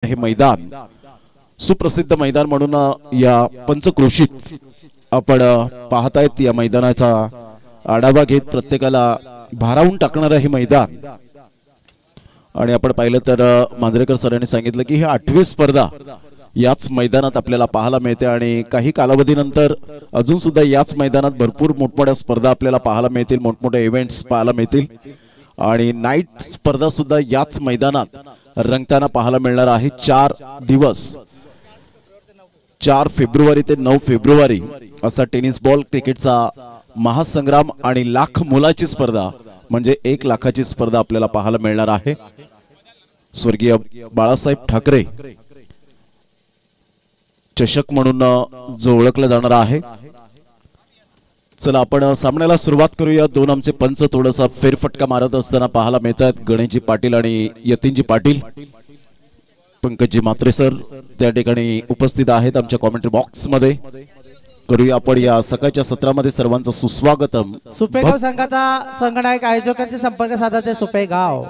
हे मैदान सुप्रसिद्ध मैदान म्हणून या पंचक्रोशीत आपण पाहतायत। या मैदानाचा आढावा घेत प्रत्येकाला भारावून टाकणारे हे मैदान। आणि आपण पाहिलं तर मांजरेकर सरांनी सांगितलं की ही 8वी स्पर्धा याच मैदानात आपल्याला पाहायला मिळते आणि काही कालावधीनंतर अजून सुद्धा याच मैदानात भरपूर मोठमोठ्या स्पर्धा आपल्याला पाहायला मिळतील, मोठमोठे इव्हेंट्स पाहायला मिळतील आणि नाईट स्पर्धा सुद्धा याच मैदानात रंगताना पाहायला मिळणार आहे। 4 दिवस 4 फेब्रुवारी ते 9 फेब्रुवारी असा टेनिस बॉल क्रिकेटचा महासंग्राम आणि लाख मोलाची स्पर्धा म्हणजे 1 लाखाची स्पर्धा आपल्याला पाहायला मिळणार आहे। स्वर्गीय बाळासाहेब ठाकरे चषक म्हणून जो ओळखला जाणार आहे। चला आपण सामन्याला सुरुवात करूया। दोन आमचे पंच थोडासा फेरफटका मारत असताना पाहायला मिळतात, गणेशजी पाटील आणि यतीनजी पाटील। पंकजी मात्रे सर त्या ठिकाणी उपस्थित आहेत आमच्या कॉमेंट्री बॉक्स मध्ये। करूया आपण या सकाळच्या सत्रामध्ये सर्वांचं सुस्वागतम। सुपेगाव संघाचा संघनायक आयोजकांचे संपर्क साधायचे सुपेगाव।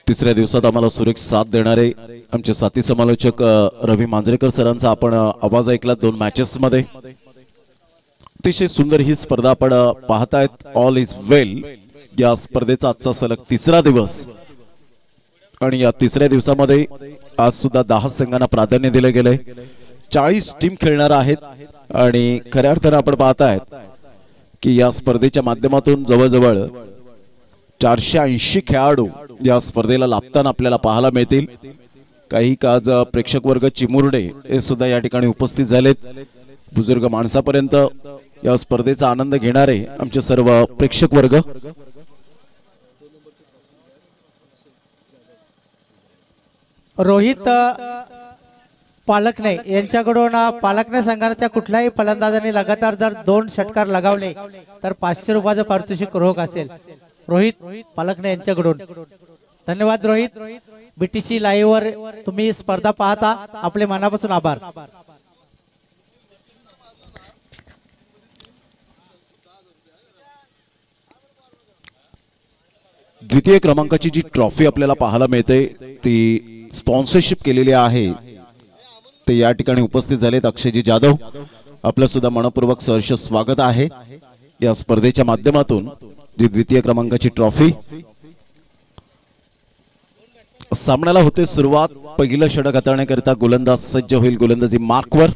तिसऱ्या दिवसात आम्हाला सुरेख साथ देणारे आमचे साथी समालोचक रवी मांजरेकर सरांचा आपण आवाज ऐकला 2 मॅचेस मध्ये। अतिशय सुंदर ही स्पर्धा आपण पाहतायत। ऑल इज वेल या स्पर्धेचा आजचा सलग 3रा दिवस आणि या 3ऱ्या दिवसामध्ये आज सुद्धा 10 संघांना प्राधान्य दिले गेले। 40 टीम खेळणार आहेत आणि खऱ्या अर्थाने आपण पाहतायत की या स्पर्धेच्या माध्यमातून जवळजवळ 480 खेळाडू या स्पर्धेला लाभताना आपल्याला पाहायला मिळतील। काही आज प्रेक्षक वर्ग चिमुरडे हे सुद्धा या ठिकाणी उपस्थित झालेत। बुजुर्ग माणसापर्यंत या स्पर्धेचा आनंद घेणारे आमचे सर्व प्रेक्षक वर्ग। रोहित पालकने यांच्याकडून पालकने संघाच्या कुठल्याही फलंदाजाने लगातार जर 2 षटकार लगावले तर 500 रुपयाचं पारितोषिक रोख असेल। रोहित पालकने यांच्याकडून धन्यवाद। रोहित बीटीसी लाईव्ह वर तुम्ही स्पर्धा पाहता, आपले मनापासून आभार। द्वितीय क्रमांकाची जी ट्रॉफी आपल्याला पाहायला मिळते ती स्पॉन्सरशिप केलेली आहे। ते या ठिकाणी उपस्थित झालेत अक्षयजी जाधव, आपलं सुद्धा मनपूर्वक सहर्ष स्वागत आहे या स्पर्धेच्या माध्यमातून। जी द्वितीय क्रमांकाची ट्रॉफी सामन्याला होते सुरुवात। पहिलं षटक हाताळण्याकरिता गोलंदाज सज्ज होईल, गोलंदाजी मार्कवर।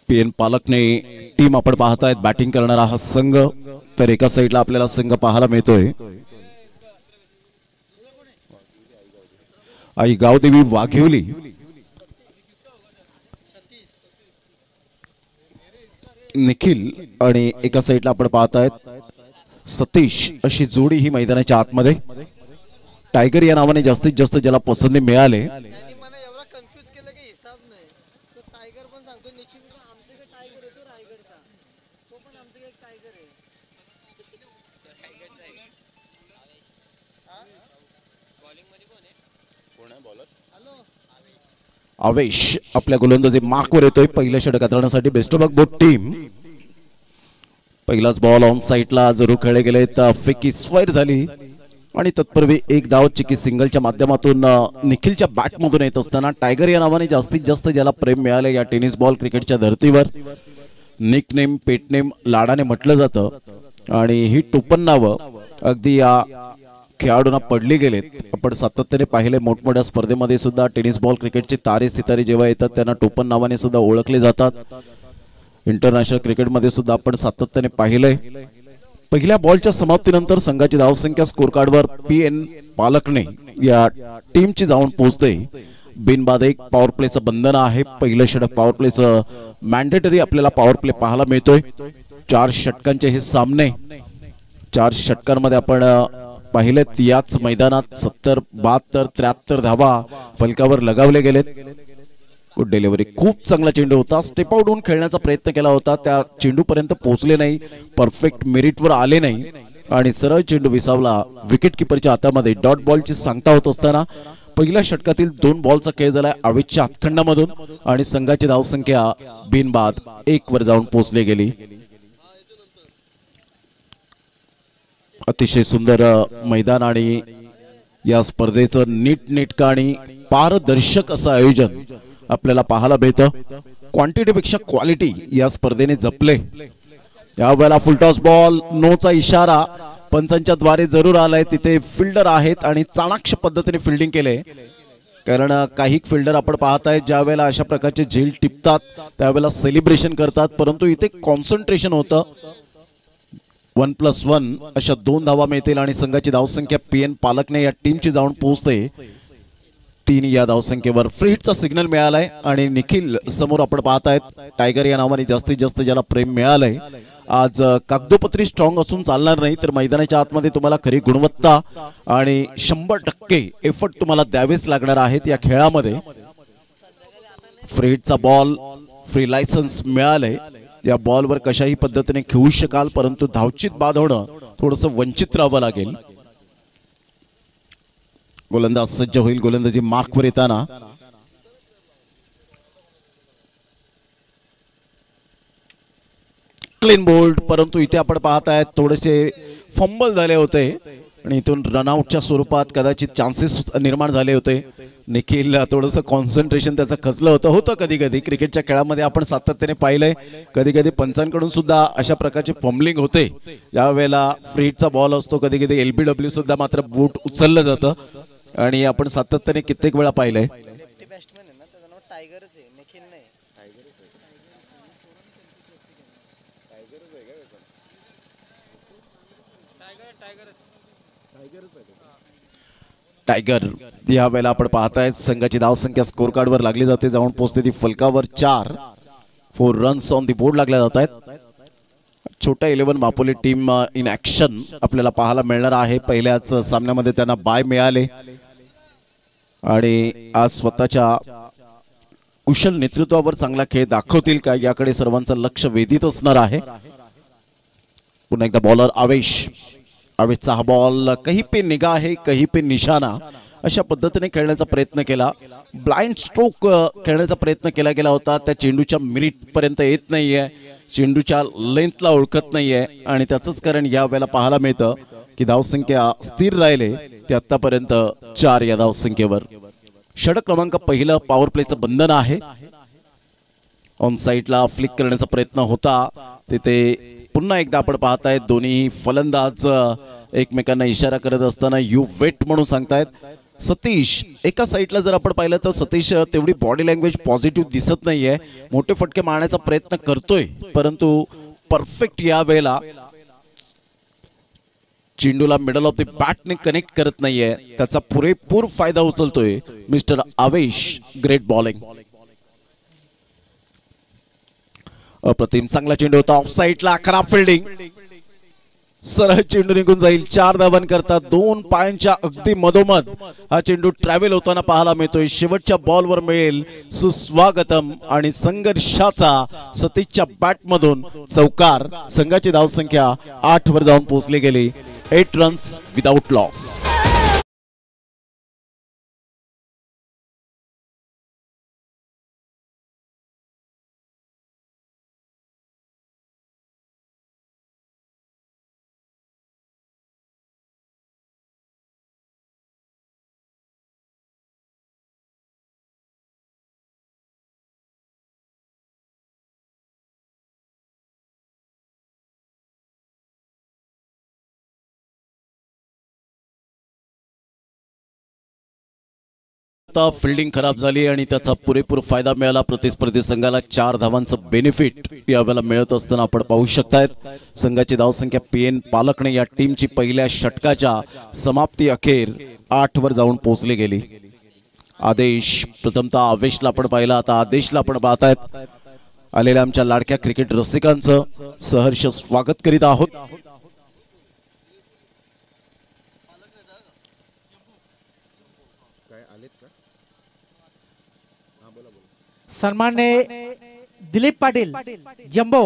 पीएन पालकने टीम आपण पाहतायत बॅटिंग करणारा हा संघ, तर एका साईडला आपल्याला संघ पाहायला मिळतोय आई गावदेवी वाघिवली। निखिल आणि एका साईडला आपण पाहतायत सतीश अशी जोडी ही मैदानाच्या आतमध्ये। टायगर या नावाने जास्तीत जास्त ज्याला पसंती मिळाले आवेश आपल्या गोलंदाजी मार्कवर येतोय। पहिल्या षटक हाताळण्यासाठी best of luck both team. पहिलाच बॉल ऑन साइडला जरूर खेळले गेले तर फेकी स्क्वेअर झाली आणि तत्पूर्वी एक धाव चिकी सिंगलच्या माध्यमातून निखिलच्या बॅटमधून येत असताना टायगर या नावाने जास्तीत जास्त ज्याला प्रेम मिळाले या टेनिस बॉल क्रिकेटच्या धर्तीवर, निकनेम पेटनेम लाडाने म्हटलं जातं आणि ही टोपण नावं अगदी या खेळाडूंना पडली गेलेत। आपण सातत्याने पाहिले मोठमोठ्या स्पर्धेमध्ये सुद्धा टेनिस बॉल क्रिकेटचे तारे सितारे जेव्हा येतात त्यांना टोपण नावाने सुद्धा ओळखले जातात। इंटरनॅशनल क्रिकेटमध्ये सुद्धा आपण सातत्याने पाहिलंय। पहिल्या बॉलच्या समाप्तीनंतर संघाची धावसंख्या स्कोर कार्डवर पीएन पालकने या टीमची जाऊन पोहोचते। बिनबाद 1 पॉवर प्लेचं बंधन आहे। पहिलं षटक पॉवर प्लेचं मॅन्डेटरी आपल्याला पॉवर प्ले पाहायला मिळतोय। 4 षटकांचे हे सामने, 4 षटकांमध्ये आपण पाहिलेत याच मैदानात 70, 72, 73 धावा फलकावर लगावले गेलेत। गुड डिलिव्हरी, खूप चांगला चेंडू होता। स्टेप आउट होऊन खेळण्याचा प्रयत्न केला होता, त्या चेंडू पर्यंत पोहोचले नाही, परफेक्ट मेरिटवर आले नाही आणि सरळ चेंडू विसावला विकेट किपरच्या हातामध्ये। डॉट बॉलची सांगता होत असताना पहिल्या षटकातील 2 बॉलचा खेळ झालाय आवेशच्या हातखंडामधून आणि संघाची धावसंख्या बिनबाद 1 वर जाऊन पोहोचली गेली. अतिशय सुंदर मैदान आणि या स्पर्धेचं नीटनेटकं आणि पारदर्शक असं आयोजन आपल्याला पाहायला मिळतं. क्वांटिटीपेक्षा क्वालिटी या स्पर्धेने जपले. यावेळेला फुलटॉस बॉल, नोचा इशारा पंचांच्या द्वारे जरूर आलाय. तिथे फिल्डर आहेत आणि चाणाक्ष पद्धतीने फिल्डिंग केले. कारण काही फिल्डर आपण पाहताय ज्या वेळेला अशा प्रकारचे झेल टिपतात त्यावेळेला सेलिब्रेशन करतात, परंतु इथे कॉन्सन्ट्रेशन होतं. 1+1 अशा 2 धावा मिळतील आणि संघाची धावसंख्या PN पालकने या टीमची जाऊन पोहोचते 3 या धावसंख्येवर. फ्री हिटचा सिग्नल मिळालाय आणि निखिल समोर आपण पाहतायत टायगर या नावाने जास्तीत जास्त ज्याला प्रेम मिळालंय. आज कागदोपत्री स्ट्रॉंग असून चालणार नाही, तर मैदानाच्या आतमध्ये तुम्हाला खरी गुणवत्ता आणि 100% एफर्ट तुम्हाला द्यावेच लागणार आहेत या खेळामध्ये. फ्री हिटचा बॉल, फ्री लायसन्स मिळालंय. या बॉलवर कशाही पद्धतीने खेळू शकाल, परंतु धावचित बाद होणं थोडंसं वंचित राहावं लागेल. गोलंदाज सज्ज होईल गोलंदाजी मार्कवर येताना. क्लीन बोल्ड, परंतु इथे आपण पाहताय थोडेसे फंबल झाले होते आणि इथून रनआउटच्या स्वरूपात कदाचित चान्सेस निर्माण झाले होते. निखिल थोडंसं कॉन्सन्ट्रेशन त्याचं खचलं होतं. कधी कधी क्रिकेटच्या खेळामध्ये आपण सातत्याने पाहिलंय, कधी कधी पंचांकडून सुद्धा अशा प्रकारचे फंबलिंग होते. यावेळेला फ्री हिटचा बॉल असतो, कधी कधी LBW सुद्धा मात्र बूट उचललं जातं आणि आपण सातत्याने कित्येक वेळा पाहिलंय. टायगर या वेळेला आपण पाहताय संघाची धावसंख्या स्कोर कार्डवर लागली जाते, जाऊन पोहोचते ती फलकावर. 4 रन्स ऑन दी बोर्ड लागल्या जात आहेत. छोटा 11 मापोली टीम इन ऍक्शन आपल्याला पाहायला मिळणार आहे. पहिल्याच सामन्यामध्ये त्यांना बाय मिळाले आणि आज स्वतःच्या कुशल नेतृत्वावर चांगला खेळ दाखवतील का याकडे सर्वांचं लक्ष वेधित असणार आहे. पुन्हा एकदा बॉलर आवेशचा हा बॉल कहीं पे निगाह है कहीं पे निशाना अशा पद्धतीने खेळण्याचा प्रयत्न केला. ब्लाइंड स्ट्रोक खेळण्याचा प्रयत्न केला गेला होता. त्या चेंडूच्या मिरिट पर्यंत येत नाहीये, चेंडूच्या लेंथला ओळखत नाहीये आणि त्याचंच कारण या वेळेला पाहायला मिळतं की धावसंख्या स्थिर राहिले ते आतापर्यंत 4 या धावसंख्येवर. षटक क्रमांक पहिलं पॉवर प्लेचं बंधन आहे. ऑन साइडला फ्लिक करण्याचा प्रयत्न होता, तिथे पुन्हा एकदा आपण पाहताय दोन्ही फलंदाज एकमेकांना इशारा करत असताना यू वेट म्हणून सांगतायत. सतीश एका साइडला जर आपण पाहिलं तर सतीश तेवढी बॉडी लँग्वेज पॉझिटिव्ह दिसत नाहीये. मोठे फटके मारण्याचा प्रयत्न करतोय, परंतु परफेक्ट या वेळेला चेंडूला मिडल ऑफ द बॅटने कनेक्ट करत नाहीये. त्याचा पुरेपूर फायदा उचलतोय मिस्टर आवेश. Great bowling. अप्रतिम चांगला चेंडू होता. ऑफ साइडला खराब फिल्डिंग. सरळ चेंडू निघून जाईल. 4 धावां करता 2 पायांच्या अगदी मधोमध हा चेंडू ट्रॅव्हल होताना पाहायला मिळतोय. शेवटच्या बॉलवर मिळेल सुस्वागतम आणि संघर्षाचा सतीशच्या बॅटमधून चौकार. संघाची धावसंख्या 8 वर जाऊन पोहोचली गेली. 8 रन्स विदाउट लॉस. फिल्डिंग खराब झाली आणि त्याचा पुरेपूर फायदा मिळाला. प्रतिस्पर्धी संघाला 4 धावांचं बेनिफिट यावेळेला मिळत असताना आपण पाहू शकतायत. संघाची धावसंख्या PN पालकने या टीमची पहिल्या षटकाच्या समाप्ती अखेर 8 वर जाऊन पोहोचली गेली. आदेश प्रथमतः आवेशला आपण पाहिला, आता आदेशला आपण पाहतायत. आलेल्या आमच्या लाडक्या क्रिकेट रसिकांचं सहर्ष स्वागत करीत आहोत. सन्माननीय दिलीप पाटील जम्बो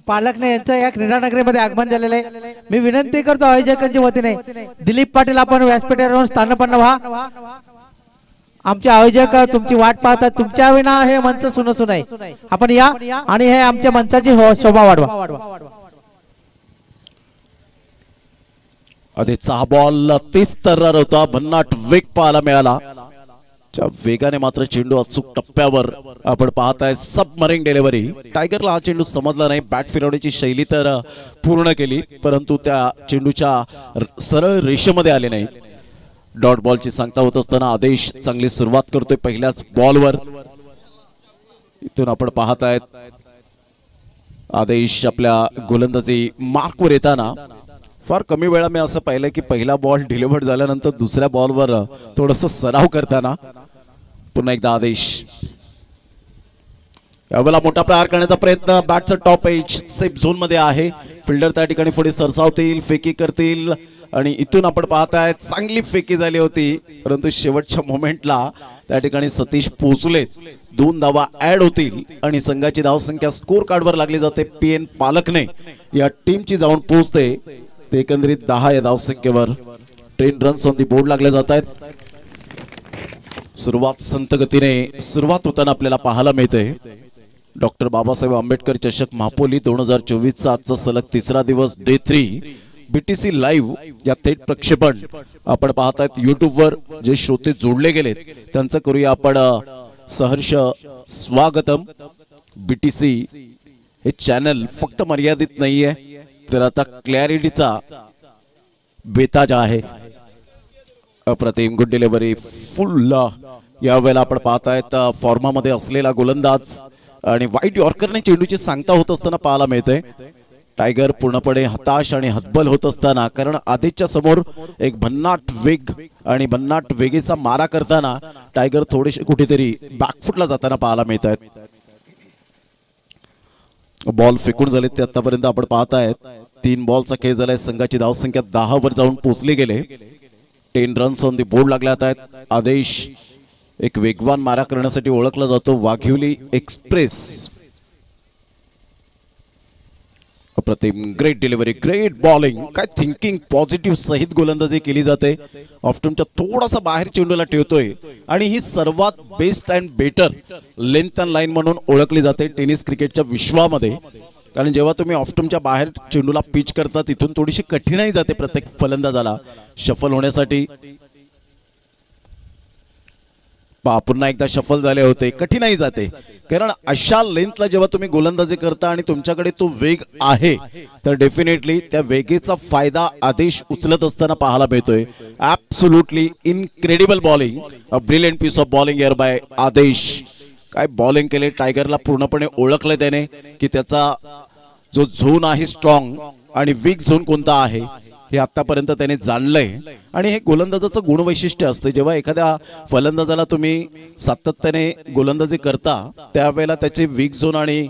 पालकने यांचं या क्रीडा नगरीमध्ये आगमन झालेलं आहे. मी विनंती करतो आयोजकांच्या वतीने दिलीप पाटील आपण व्यासपीठावर स्थानपन्न व्हा. आमचे आयोजक तुमची वाट पाहतात, तुमच्या विना हे मंच सुनसुन आहे. आपण या आणि हे आमच्या मंचाची शोभा वाढवा. आधीचा हा बॉल तेच तर्रार होता, भन्नाट वेग पाहायला मिळाला. च्या वेगाने मात्र चेंडू अचूक टप्प्यावर आपण पाहताय. Submarine delivery. टायगरला हा चेंडू समजला नाही. बॅट फिरवण्याची शैली तर पूर्ण केली, परंतु त्या चेंडूच्या सरळ रेषेमध्ये आले नाही. डॉट बॉलची सांगता होत असताना आदेश चांगली सुरुवात करतोय पहिल्याच बॉलवर. इथून आपण पाहतायत आदेश आपल्या गोलंदाजी मार्कवर येताना. फार कमी वेळा मी असं पाहिलं की पहिला बॉल डिलिव्हर्ड झाल्यानंतर दुसऱ्या बॉलवर थोडस सराव करताना. पुन्हा एकदा आदेश. यावेळेला मोठा प्रहार करण्याचा प्रयत्न. बॅटचं टॉप एज सेफ झोन मध्ये आहे. फिल्डर त्या ठिकाणी पुढे सरसावतील, फेकी करतील आणि इथून आपण पाहताय चांगली फेकी झाली होती, परंतु शेवटच्या मोमेंटला त्या ठिकाणी सतीश पोचले. 2 धावा ऍड होतील आणि संघाची धावसंख्या स्कोर कार्डवर लागली जाते. PN पालकने या टीमची जाऊन पोहोचते. ते एकंदरीत 10 या धावसंख्येवर 10 रन्स ऑन दी बोर्ड लागले जात आहेत. सुरुवात संत गतीने सुरुवात होताना आपल्याला पाहायला मिळते. डॉक्टर बाबासाहेब आंबेडकर चषक महापोली 2024चा आजचा सलग 3रा दिवस डे 3 BTC लाईव्ह या थेट प्रक्षेपण आपण पाहतायत युट्यूबवर. जे श्रोते जोडले गेलेत त्यांचं करूया आपण सहर्ष स्वागतम. BTC हे चॅनल फक्त मर्यादित नाहीये, तर आता क्लॅरिटीचा बेताज आहे. अप्रतिम गुड डिलिव्हरी फुल. यावेळेला आपण पाहतायत फॉर्मामध्ये असलेला गोलंदाज आणि वाईट यॉर्करने चेंडूची सांगता होत असताना पाहायला मिळते. टायगर पूर्णपणे हताश आणि हतबल होत असताना, कारण आदेशच्या समोर एक भन्नाट वेग आणि भन्नाट वेगेचा मारा करताना टायगर थोडेसे कुठेतरी बॅकफुटला जाताना पाहायला मिळत आहेत. बॉल फेकून झाले ते आतापर्यंत आपण पाहतायत. 3 बॉलचा खेळ झालाय. संघाची धावसंख्या 10 वर जाऊन पोहोचली गेले. 10 रन्स ऑन दी बोर्ड लागल्यात आहेत. आदेश एक वेगवान मारा करण्यासाठी ओळखला जातो. वाघिवली एक्सप्रेस. अप्रतिम ग्रेट डिलिव्हरी, ग्रेट बॉलिंग. काय थिंकिंग पॉझिटिव्ह सहित गोलंदाजी केली जाते. ऑफ्टनच्या थोडासा बाहेर चेंडूला ठेवतोय आणि ही सर्वात best and better length and line म्हणून ओळखली जाते टेनिस क्रिकेटच्या विश्वामध्ये. कारण जेव्हा तुम्ही ऑफ्टनच्या बाहेर चेंडूला पिच करता तिथून थोडीशी कठीणाई जाते प्रत्येक फलंदाजाला शफल होण्यासाठी. पुन्हा एकदा शफल झाले होते. कठीणाई जाते, कारण अशा लेंथला जेव्हा तुम्ही गोलंदाजी करता आणि तुमच्याकडे तो वेग आहे, तर डेफिनेटली त्या वेगेचा फायदा आदेश उचलत असताना पाहायला मिळतोय. Absolutely incredible bowling. A brilliant piece of bowling here by Aadesh. काय बॉलिंग केले. टायगरला पूर्णपणे ओळखले त्याने की त्याचा जो झोन आहे स्ट्रॉंग आणि वीक झोन कोणता आहे हे आतापर्यंत त्याने जाणलंय. आणि हे गोलंदाजाचं गुणवैशिष्ट्य असते. जेव्हा एखाद्या फलंदाजाला तुम्ही सातत्याने गोलंदाजी करता त्यावेळेला त्याचे वीक झोन आणि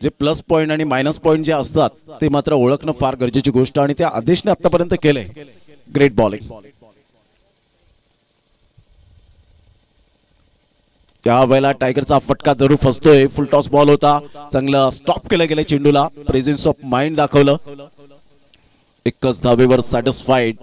जे प्लस पॉइंट आणि मायनस पॉइंट जे असतात ते मात्र ओळखणं फार गरजेची गोष्ट, आणि त्या आदेशने आतापर्यंत केलंय. Great bowling. त्यावेळेला टायगरचा फटका जरूर फसतोय. फुल टॉस बॉल होता. चांगलं स्टॉप केलं गेलं चेंडूला. प्रेझेन्स ऑफ माइंड दाखवलं. एकच धावेवर सॅटिस्फाईड.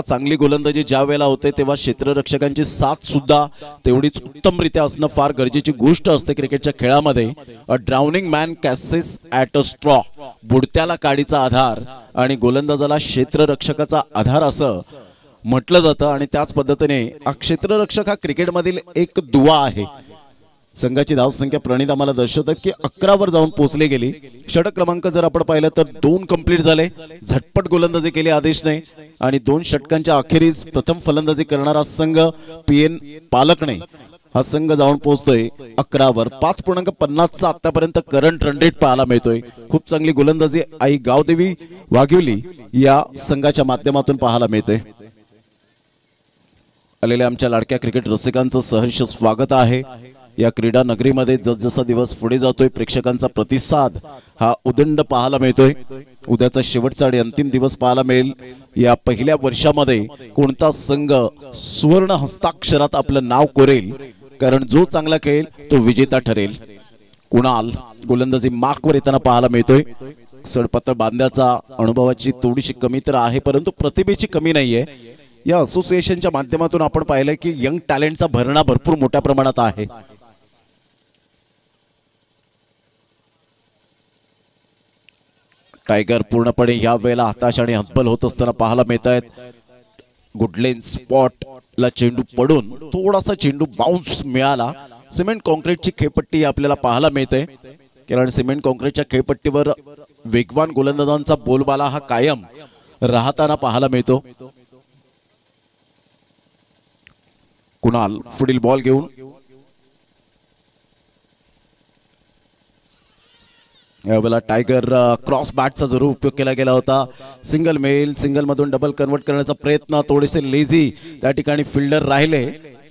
चांगली गोलंदाजी ज्या वेळेला होते तेव्हा क्षेत्ररक्षकांची साथ सुद्धा तेवढीच उत्तमरित्या असणं फार गरजेची गोष्ट असते क्रिकेटच्या खेळामध्ये. A drowning man catches at a straw. बुडत्याला काडीचा आधार आणि गोलंदाजाला क्षेत्ररक्षकाचा आधार असं म्हटलं जातं. आणि त्याच पद्धतीने हा क्षेत्ररक्षक हा क्रिकेटमधील एक दुवा आहे. संघाची धावसंख्या प्रणित आम्हाला दर्शवतात की 11 वर जाऊन पोहोचली गेली. षटक क्रमांक जर आपण पाहिलं तर 2 कंप्लीट झाले. झटपट गोलंदाजी केली आदेशने आणि 2 षटकांच्या अखेरीस प्रथम फलंदाजी करणारा संघ PN पालकने हा संघ जाऊन पोहोचतोय 11 वर. 5.50चा आतापर्यंत करंट रन रेट पाहायला मिळतोय. खूप चांगली गोलंदाजी आई गावदेवी वाघिवली या संघाच्या माध्यमातून पाहायला मिळते. आलेल्या आमच्या लाडक्या क्रिकेट रसिकांचं सहर्ष स्वागत आहे. या क्रीडा नगरीमध्ये जसजसा दिवस पुढे जातोय प्रेक्षकांचा प्रतिसाद हा उदंड पाहायला मिळतोय. उद्याचा शेवटचा आणि अंतिम दिवस पाहायला मिळेल. या पहिल्या वर्षामध्ये कोणता संघ सुवर्ण हस्ताक्षरात आपलं नाव कोरेल, कारण जो चांगला खेळेल तो विजेता ठरेल. कुणाल गोलंदाजी मार्कवर येताना पाहायला मिळतोय. सडपत्र बांधण्याचा अनुभवाची थोडीशी कमी तर आहे, परंतु प्रतिभेची कमी नाहीये. या असोसिएशनच्या माध्यमातून आपण पाहिलंय की यंग टॅलेंटचा भरणा भरपूर मोठ्या प्रमाणात आहे. टायगर पूर्णपणे या वेळेला हताश आणि हतबल होत असताना पाहायला मिळत आहेत. गुडलेन स्पॉट ला चेंडू पडून थोडासा चेंडू बाउन्स मिळाला. सिमेंट कॉन्क्रीटची खेळपट्टी आपल्याला पाहायला मिळते, कारण सिमेंट कॉन्क्रीटच्या खेळपट्टीवर वेगवान गोलंदाजांचा बोलबाला हा कायम राहताना पाहायला मिळतो. कुणाल पुढील बॉल घेऊन यावेळेला टायगर क्रॉस बॅटचा जरूर उपयोग केला गेला होता. सिंगल मेल सिंगल मधून डबल कन्वर्ट करण्याचा प्रयत्न, थोडेसे लेझी त्या ठिकाणी फिल्डर राहिले,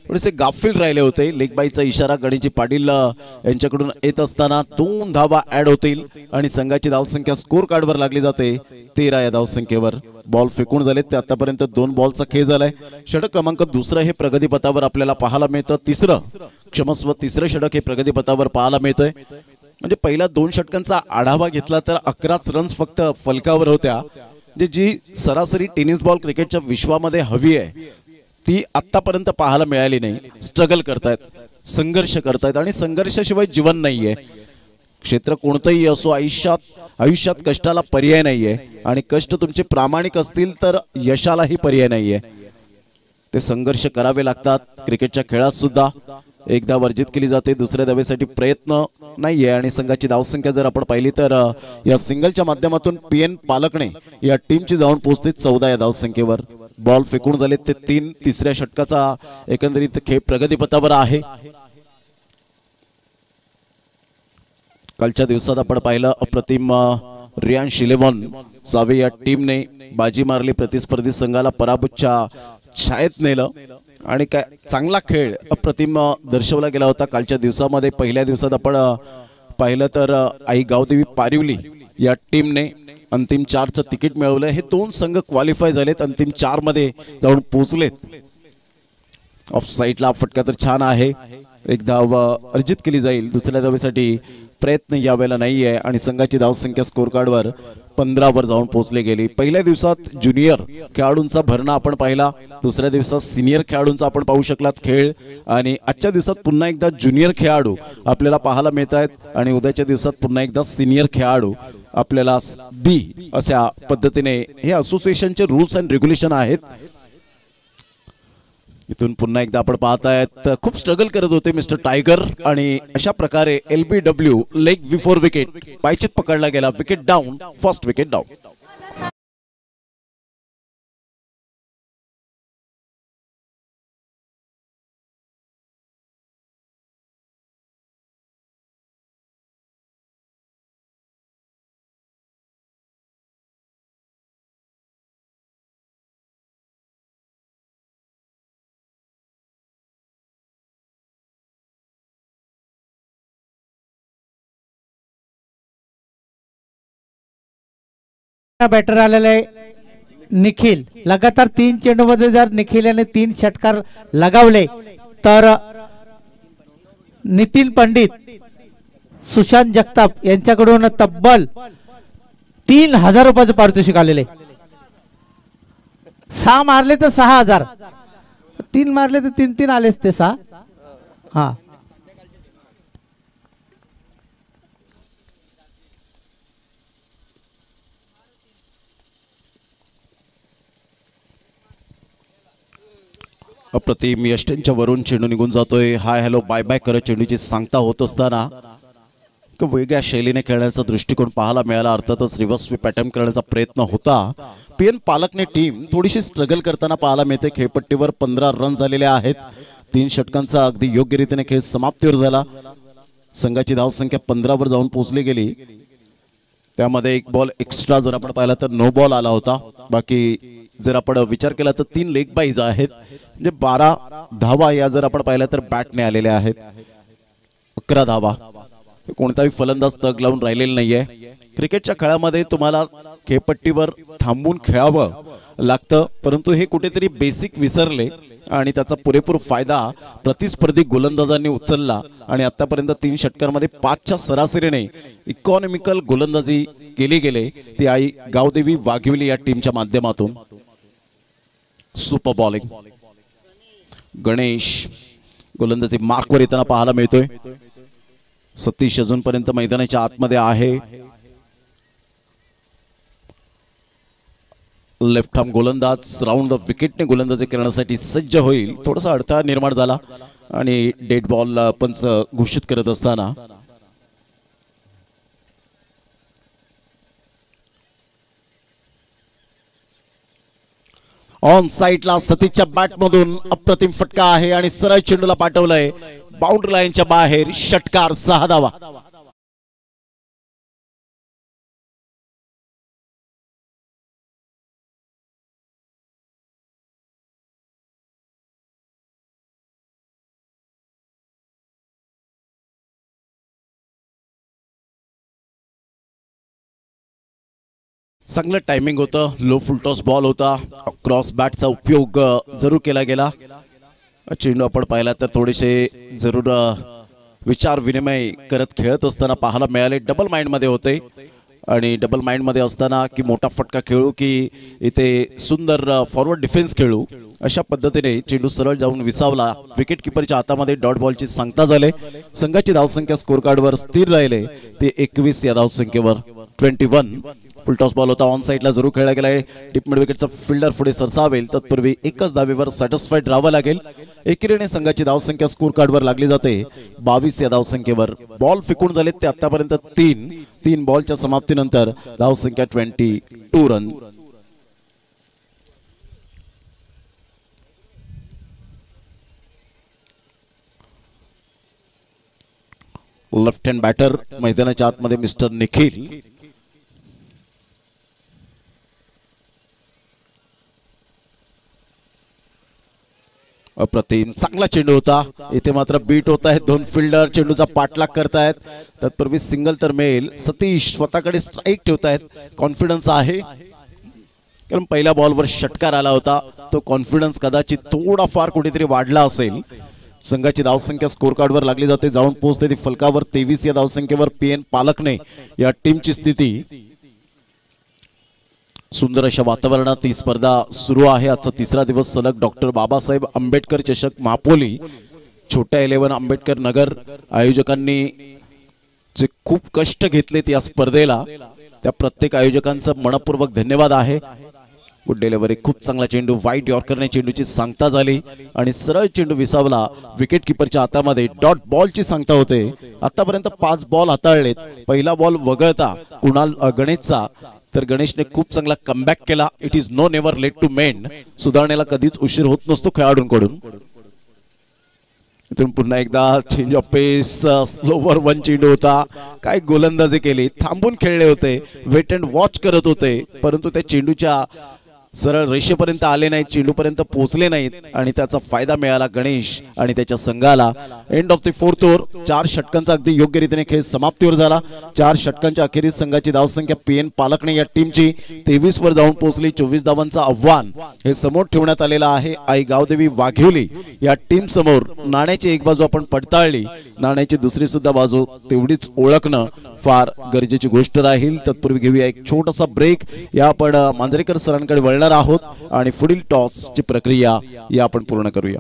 थोडेसे गाफील राहिले होते. लेग बाईचा इशारा गणेशजी पाटील यांच्याकडून येत असताना 2 धावा ऍड होतील आणि संघाची धावसंख्या स्कोर कार्डवर लागली जाते 13 या धावसंख्येवर. बॉल फेकून झालेत ते आतापर्यंत 2 बॉलचा खेळ झालाय. षटक क्रमांक 2 हे प्रगतीपथावर आपल्याला पाहायला मिळतं. तिसरं षटक हे प्रगतीपथावर पाहायला मिळतंय. म्हणजे पहिल्या 2 षटकांचा आढावा घेतला तर 11 रन्स फक्त फलकावर होत्या. म्हणजे जी सरासरी टेनिस बॉल क्रिकेटच्या विश्वामध्ये हवी आहे ती आतापर्यंत पाहायला मिळाली नाही. स्ट्रगल करतायत, संघर्ष करतायत आणि संघर्षाशिवाय जीवन नाहीये. क्षेत्र कोणतंही असो, आयुष्यात कष्टाला पर्याय नाहीये आणि कष्ट तुमचे प्रामाणिक असतील तर यशालाही पर्याय नाहीये. ते संघर्ष करावे लागतात. क्रिकेटच्या खेळात सुद्धा एकदा वर्जित केली जाते, दुसऱ्या धावेसाठी प्रयत्न नाहीये आणि संघाची धावसंख्या जर आपण पाहिली तर या सिंगलच्या माध्यमातून PN पालकणे या टीमची जाऊन पोहोचते 14 या धावसंख्येवर. बॉल फेकून झाले ते 3. तिसऱ्या षटकाचा एकंदरीत खेळ प्रगतीपथावर आहे. कालच्या दिवसात आपण पाहिलं अप्रतिम रियांश 11 सावे या टीमने बाजी मारली, प्रतिस्पर्धी संघाला पराभूतच्या छायेत नेलं आणि काय चांगला खेळ अप्रतिम दर्शवला गेला होता कालच्या दिवसामध्ये. पहिल्या दिवसात आपण पाहिलं तर आई गावदेवी पारिवली या टीमने अंतिम 4चं तिकीट मिळवलं. हे 2 संघ क्वालिफाय झालेत, अंतिम 4 मध्ये जाऊन पोहोचलेत. ऑफ साईडला फटका तर छान आहे, एक धाव अर्जित केली जाईल. दुसऱ्या धावेसाठी प्रयत्न यावेळेला नाहीये आणि संघाची धावसंख्या स्कोर कार्डवर 15 वर जाऊन पोहोचली गेली. पहिल्या दिवसात ज्युनियर खेळाडूंचा भरणा आपण पाहिला, दुसऱ्या दिवसात सिनियर खेळाडूंचा आपण पाहू शकलात खेळ आणि आजच्या दिवसात पुन्हा एकदा ज्युनियर खेळाडू आपल्याला पाहायला मिळत आहेत आणि उद्याच्या दिवसात पुन्हा एकदा सिनियर खेळाडू आपल्याला बी अशा पद्धतीने हे असोसिएशनचे रूल्स अँड रेग्युलेशन आहेत. इथून पुन्हा एकदा आपण पाहतायत खूप स्ट्रगल करत होते मिस्टर टायगर आणि अशा प्रकारे LBW लेग बिफोर विकेट पायचीत पकडला गेला. Wicket down, first wicket down. Batter आलेले निखिल. लगातार 3 चेंडूमध्ये जर निखिल याने 3 षटकार लगावले तर नितीन पंडित, सुशांत जगताप यांच्याकडून तब्बल 3000 रुपयाचं पारितोषिक आलेले. 6 मारले तर 6000, 3 मारले तर 3 आलेच ते 6. हा अप्रतिम यष्टेंच्या वरून चेंडू निघून जातोय. हाय हॅलो बाय बाय करत चेंडूची सांगता होत असताना वेगळ्या शैलीने खेळण्याचा दृष्टिकोन पाहायला मिळाला. अर्थातच रिव्हर्स स्वीप अटेम्प्ट करण्याचा प्रयत्न होता. PN पालकने टीम थोडीशी स्ट्रगल करताना पाहायला मिळते. खेळपट्टीवर 15 रन झालेले आहेत. 3 षटकांचा अगदी योग्य रीतीने खेळ समाप्तीवर झाला. संघाची धावसंख्या 15 वर जाऊन पोहोचली गेली. त्यामध्ये 1 बॉल एक्स्ट्रा जर आपण पाहिला तर नो बॉल आला होता. बाकी जर आपण विचार केला तर 3 लेग बाईज आहेत. म्हणजे 12 धावा या जर आपण पाहिल्या तर बॅटने आलेल्या आहेत. 11 धावा. कोणताही फलंदाज तग लावून राहिलेला नाहीये. क्रिकेटच्या खेळामध्ये तुम्हाला खेळपट्टीवर थांबून खेळावं लागतं, परंतु हे कुठेतरी बेसिक विसरले आणि त्याचा पुरेपूर फायदा प्रतिस्पर्धी गोलंदाजांनी उचलला आणि आतापर्यंत 3 षटकांमध्ये 5च्या सरासरीने इकॉनॉमिकल गोलंदाजी केली गेले. ती आई गावदेवी वाघिवली या टीमच्या माध्यमातून. Super bowling. गणेश गोलंदाजी मार्कवर येताना पाहायला मिळतोय. सतीश अजूनपर्यंत मैदानाच्या आतमध्ये आहे. लेफ्ट आर्म गोलंदाज राऊंड द विकेटने गोलंदाजी करण्यासाठी सज्ज होईल. थोडासा अडथळा निर्माण झाला आणि डेड बॉल पंच घोषित करत असताना ऑन साइडला सतीशच्या बॅटमधून अप्रतिम फटका आहे आणि सरळ चेंडूला पाठवलंय बाउंड्री लाईनच्या बाहेर. षटकार, 6 धावा. चांगलं टायमिंग होतं. लो फुलटॉस बॉल होता. क्रॉस बॅटचा उपयोग जरूर केला गेला. चेंडू आपण पाहिला तर थोडेसे जरूर विचार विनिमय करत खेळत असताना पाहायला मिळाले. डबल माइंडमध्ये होते आणि डबल माइंडमध्ये असताना की मोठा फटका खेळू की इथे सुंदर फॉरवर्ड डिफेन्स खेळू, अशा पद्धतीने चेंडू सरळ जाऊन विसावला. विकेट किपरच्या हातामध्ये डॉट बॉलची सांगता झाले. संघाची धावसंख्या स्कोर कार्डवर स्थिर राहिले ते 21 या धावसंख्येवर. 21 फुलटॉस बॉल होता. ऑन साइडला जरूर खेळला गेलाय. टिप मिड विकेटचा फिल्डर पुढे सरसावेल तत्पूर्वी एकच धावेवर सॅटिस्फाईड राहावं लागेल. एकेरीने संघाची धावसंख्या स्कोर कार्डवर लागली जाते 22 या धावसंख्येवर. बॉल फेकून झालेत ते आतापर्यंत 3 बॉलच्या समाप्तीनंतर धावसंख्या 22 रन. लेफ्ट हँड बॅटर मैदानाच्या आतमध्ये मिस्टर निखिल. अप्रतिम चांगला चेंडू होता. इथे मात्र बीट होत आहेत. 2 फिल्डर चेंडूचा पाठलाग करतायत. तत्पूर्वी सिंगल तर मिळेल. सतीश स्वतःकडे स्ट्राईक ठेवतायत. कॉन्फिडन्स आहे कारण पहिल्या बॉलवर षटकार आला होता. तो कॉन्फिडन्स कदाचित थोडाफार कुठेतरी वाढला असेल. संघाची धावसंख्या स्कोर कार्डवर लागली जाते. जाऊन पोहोचते ती फलकावर 23 या धावसंख्येवर. PN पालकने या टीमची स्थिती. सुंदर अशा वातावरणात ही स्पर्धा सुरू आहे. आजचा 3रा दिवस सलग डॉक्टर बाबासाहेब आंबेडकर चषक महापोली छोट्या 11 आंबेडकर नगर आयोजकांनी जे खूप कष्ट घेतलेत या स्पर्धेला, त्या प्रत्येक आयोजकांचं मनपूर्वक धन्यवाद आहे. गुड डिलिव्हरी, खूप चांगला चेंडू. वाईट यॉर्करने चेंडूची सांगता झाली आणि सरळ चेंडू विसावला. विकेट किपरच्या हातामध्ये डॉट बॉलची सांगता होते. आतापर्यंत 5 बॉल हाताळलेत. पहिला बॉल वगळता कुणाल गणेशचा, तर गणेशने खूप चांगला कमबॅक केला. It is no never late to mend. सुधारण्याला कधीच उशीर होत नसतो खेळाडूंकडून. इथून पुन्हा एकदा चेंज ऑफ पेस. स्लोवर 1 चेंडू होता. काय गोलंदाजी केली. थांबून खेळले होते. वेट अँड वॉच करत होते, परंतु त्या चेंडूच्या सरळ रेषेपर्यंत आले नाहीत, चेंडूपर्यंत पोहोचले नाहीत आणि त्याचा फायदा मिळाला गणेश आणि त्याच्या संघाला. End of the 4th over. 4 षटकांचा अगदी योग्य रीतीने खेळ समाप्तीवर झाला. 4 षटकांच्या अखेरीस संघाची धावसंख्या PN पालकने या टीमची 23 वर जाऊन पोहोचली. 24 धावांचं आव्हान हे समोर ठेवण्यात आलेलं आहे. आई गावदेवी वाघिवली या टीम समोर. नाण्याची एक बाजू आपण पडताळली, नाण्याची दुसरी सुद्धा बाजू तेवढीच ओळखणं फार गरजेची गोष्ट राहील. तत्पूर्वी घेऊया एक छोटासा ब्रेक. या आपण मांजरेकर सरांकडे वळणार आहोत आणि पुढील टॉसची प्रक्रिया या आपण पूर्ण करूया.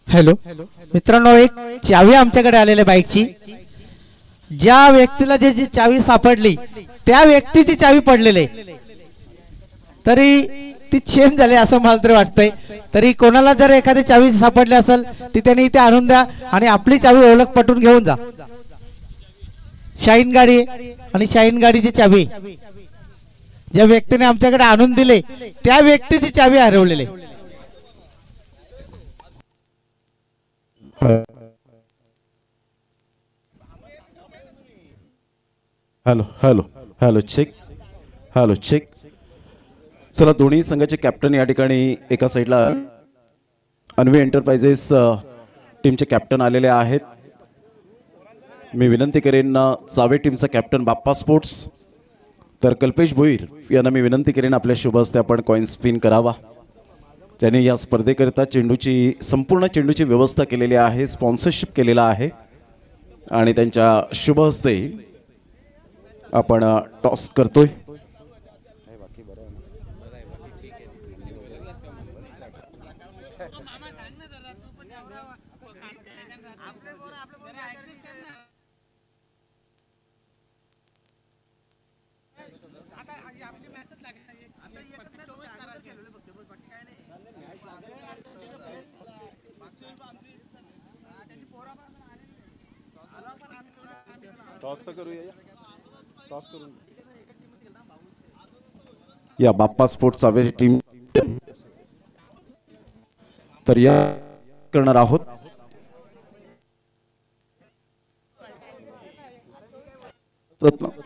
हॅलो मित्रांनो, एक चावी आमच्याकडे आलेली बाईकची. ज्या व्यक्तीला जी चावी सापडली त्या व्यक्तीची चावी पडलेली, तरी ती चेंज झाली असं मला तरी वाटतंय. तरी कोणाला जर एखादी चावी सापडली असेल ती त्यांनी इथे आणून द्या आणि आपली चावी ओळख पटवून घेऊन जा. शाईन गाडी आणि शाईन गाडीची चावी ज्या व्यक्तीने आमच्याकडे आणून दिले त्या व्यक्तीची चावी हरवलेली. Hello hello hello check. Hello check. चला, दोन्ही संघाचे कॅप्टन या ठिकाणी एका साईडला अन्वे एंटरप्राइजेस टीमचे कॅप्टन आलेले आहेत. मी विनंती करेन चावे टीमचा कॅप्टन बाप्पा स्पोर्ट्स, तर कल्पेश भोईर यांना मी विनंती करेन आपल्या शुभ हस्ते आपण कॉइन स्पिन करावा. त्यांनी या स्पर्धेकरिता संपूर्ण चेंडूची व्यवस्था केलेली आहे, स्पॉन्सरशिप केलेला आहे आणि त्यांच्या शुभ हस्ते आपण टॉस करतोय. या बाप्पा स्पोर्ट्स चावे टीम तर या करणार आहोत.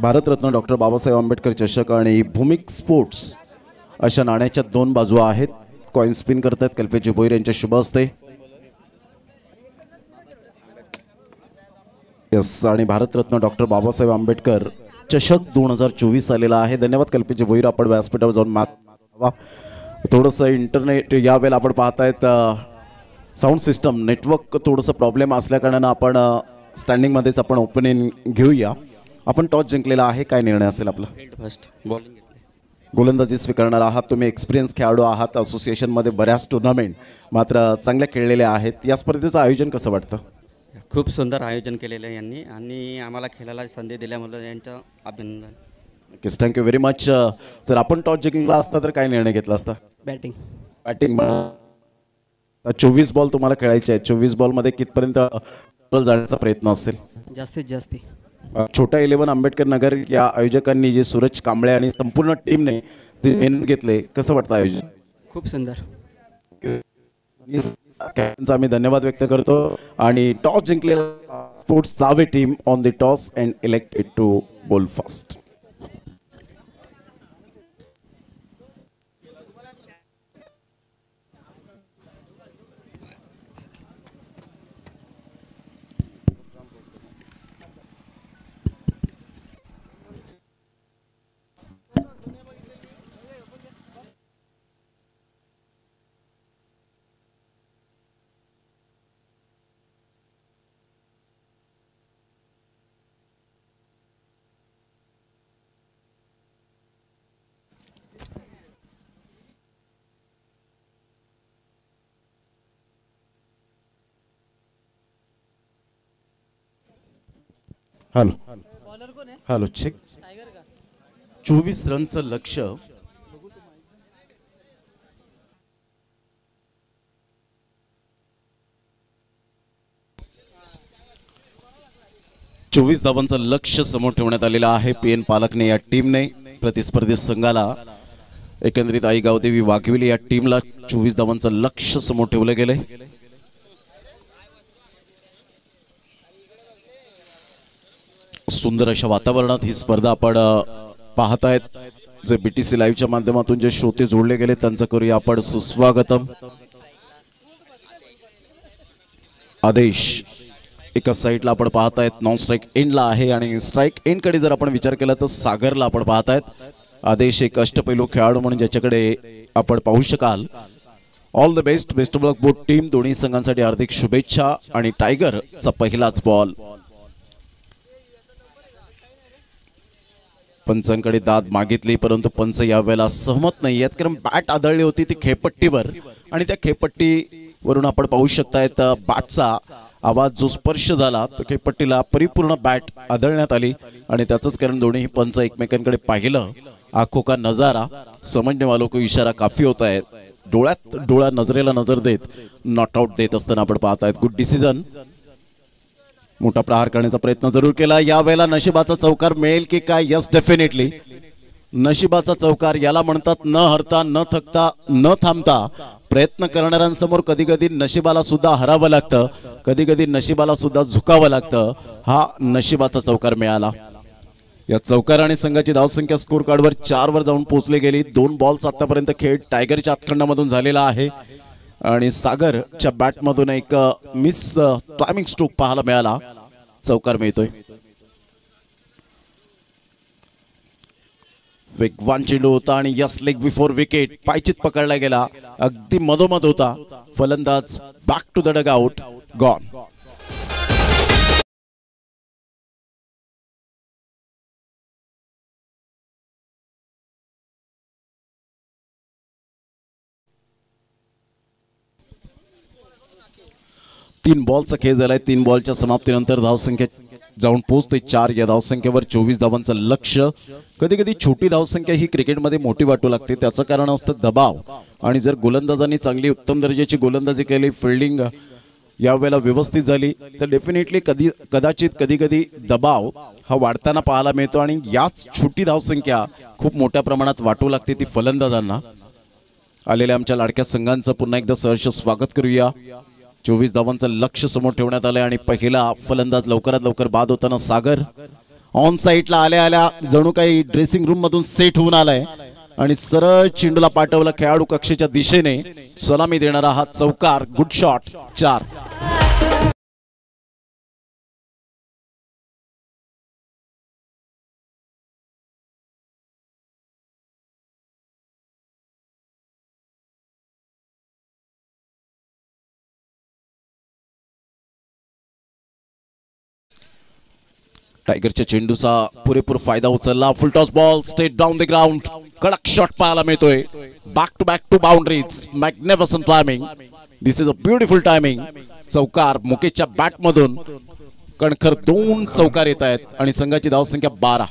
भारतरत्न डॉक्टर बाबासाहेब आंबेडकर चषक आणि भूमिक स्पोर्ट्स अशा नाण्याच्या दोन बाजू आहेत. कॉइन स्पिन करतात कल्पेश भोईर यांच्या शुभ हस्ते. यस, आणि भारतरत्न डॉक्टर बाबासाहेब आंबेडकर चषक 2024 आलेला आहे. धन्यवाद कल्पेश भोईर. आपण व्यासपीठावर जाऊन थोडंसं इंटरनेट यावेळेला आपण पाहतायत साऊंड सिस्टम नेटवर्क थोडंसं प्रॉब्लेम असल्याकारणानं आपण स्टँडिंगमध्येच आपण ओपनिंग घेऊया. आपण टॉस जिंकलेला आहे, काय निर्णय असेल आपला? फर्स्ट बॉलिंग गोलंदाजी स्वीकारणार आहात. तुम्ही एक्सपिरियन्स खेळाडू आहात, असोसिएशनमध्ये बऱ्याच टुर्नामेंट मात्र चांगल्या खेळलेल्या आहेत. या स्पर्धेचं आयोजन कसं वाटतं? खूप सुंदर आयोजन केलेलं आहे यांनी आणि आम्हाला खेळायला संधी दिल्यामुळे यांचं अभिनंदन. नक्कीच, थँक्यू व्हेरी मच. जर आपण टॉस जिंकला असता तर काय निर्णय घेतला असता? बॅटिंग. 24 बॉल तुम्हाला खेळायचे आहेत. 24 बॉलमध्ये कितपर्यंत जाण्याचा प्रयत्न असेल? जास्तीत जास्त. छोटा 11 आंबेडकर नगर या आयोजकांनी जे सूरज कांबळे आणि संपूर्ण टीमने जे मेहनत घेतले, कसं वाटतं आयोजन? खूप सुंदर. कॅप्टनचा आम्ही धन्यवाद व्यक्त करतो. आणि टॉस जिंकलेला स्पोर्ट्स चावे team on the toss and elected to bowl first. Hello hello check. 24 रनचं लक्ष्य. चोवीस धावांचं लक्ष्य समोर ठेवण्यात आलेलं आहे पी एन पालकने या टीमने. प्रतिस्पर्धी संघाला एकंदरीत आई गावदेवी वाघविली या टीमला 24 धावांचं लक्ष्य समोर ठेवलं गेलंय. सुंदर अशा वातावरणात ही स्पर्धा आपण पाहतायत. जे बीटीसी लाईव्हच्या माध्यमातून जे श्रोते जोडले गेले त्यांचं करूया आपण सुस्वागतम. आदेश एका साईडला आपण पाहतायत, नॉन स्ट्राईक एंडला आहे आणि स्ट्राईक एंड कडे जर आपण विचार केला तर सागरला आपण पाहतायत. आदेश एक अष्टपैलू खेळाडू म्हणून ज्याच्याकडे आपण पाहू शकाल. All the best, best of luck both team. दोन्ही संघांसाठी हार्दिक शुभेच्छा. आणि टायगरचा पहिलाच बॉल. पंचांकडे दाद मागितली परंतु पंच यावेळेला सहमत नाही आहेत, कारण बॅट आदळली होती ती खेळपट्टीवर आणि त्या खेळपट्टीवरून आपण पाहू शकतायत बॅटचा आवाज जो स्पर्श झाला तो खेळपट्टीला परिपूर्ण बॅट आदळण्यात आली आणि त्याचंच कारण दोन्ही पंच एकमेकांकडे पाहिलं. आंखों का नजारा समझने वालों को इशारा काफी होता है. डोळ्यात डोळा नजरेला नजर देत नॉट आउट देत असताना आपण पाहतायत. Good decision. मोठा प्रहार करण्याचा प्रयत्न जरूर केला. यावेळेला नशिबाचा चौकार मिळेल की काय? Yes definitely. नशिबाचा चौकार याला म्हणतात. न हरता न थकता न थांबता प्रयत्न करणाऱ्यांसमोर कधी कधी नशिबाला सुद्धा हरावं लागतं, कधी कधी नशिबाला सुद्धा झुकावं लागतं. हा नशिबाचा चौकार मिळाला. या चौकाराने संघाची धावसंख्या स्कोर कार्डवर 4 वर जाऊन पोहोचली गेली. 2 बॉल्स आतापर्यंत खेळ टायगरच्या हातखंडामधून झालेला आहे आणि सागरच्या बॅटमधून एक मिस टायमिंग स्ट्रोक पाहायला मिळाला. चौकार मिळतोय. वेगवान चेंडू होता आणि यस लेग बिफोर विकेट पायचीत पकडला गेला. अगदी मधोमध होता. फलंदाज back to the dugout. Gone. तीन बॉलचा खेळ झालाय. 3 बॉलच्या समाप्तीनंतर धावसंख्या जाऊन पोहोचते 4. या धावसंख्येवर 24 धावांचं लक्ष. कधी कधी छोटी धावसंख्या ही क्रिकेटमध्ये मोठी वाटू लागते. त्याचं कारण असतं दबाव. आणि जर गोलंदाजांनी चांगली उत्तम दर्जाची गोलंदाजी केली, फिल्डिंग यावेळेला व्यवस्थित झाली तर डेफिनेटली कदाचित कधी कधी दबाव हा वाढताना पाहायला मिळतो आणि याच छोटी धावसंख्या खूप मोठ्या प्रमाणात वाटू लागते ती फलंदाजांना. आलेल्या आमच्या लाडक्या संघांचं पुन्हा एकदा सहर्ष स्वागत करूया. 24 धावांचं लक्ष समोर ठेवण्यात आलंय आणि पहिला फलंदाज लवकरात लवकर बाद होताना सागर ऑन साईडला आल्या आल्या जणू काही ड्रेसिंग रूम मधून सेट होऊन आलाय आणि सरळ चेंडूला पाठवलं खेळाडू कक्षेच्या दिशेने. सलामी देणारा हा चौकार. Good shot. 4. टायगरच्या चेंडूचा पुरेपूर फायदा उचलला. Full toss ball straight down the ground. कडक शॉट पाहायला मिळतोय. Back to boundaries. Magnificent timing. This is a beautiful timing. चौकार मुकेशच्या बॅट मधून कणखर 2 चौकार येत आहेत आणि संघाची धावसंख्या 12.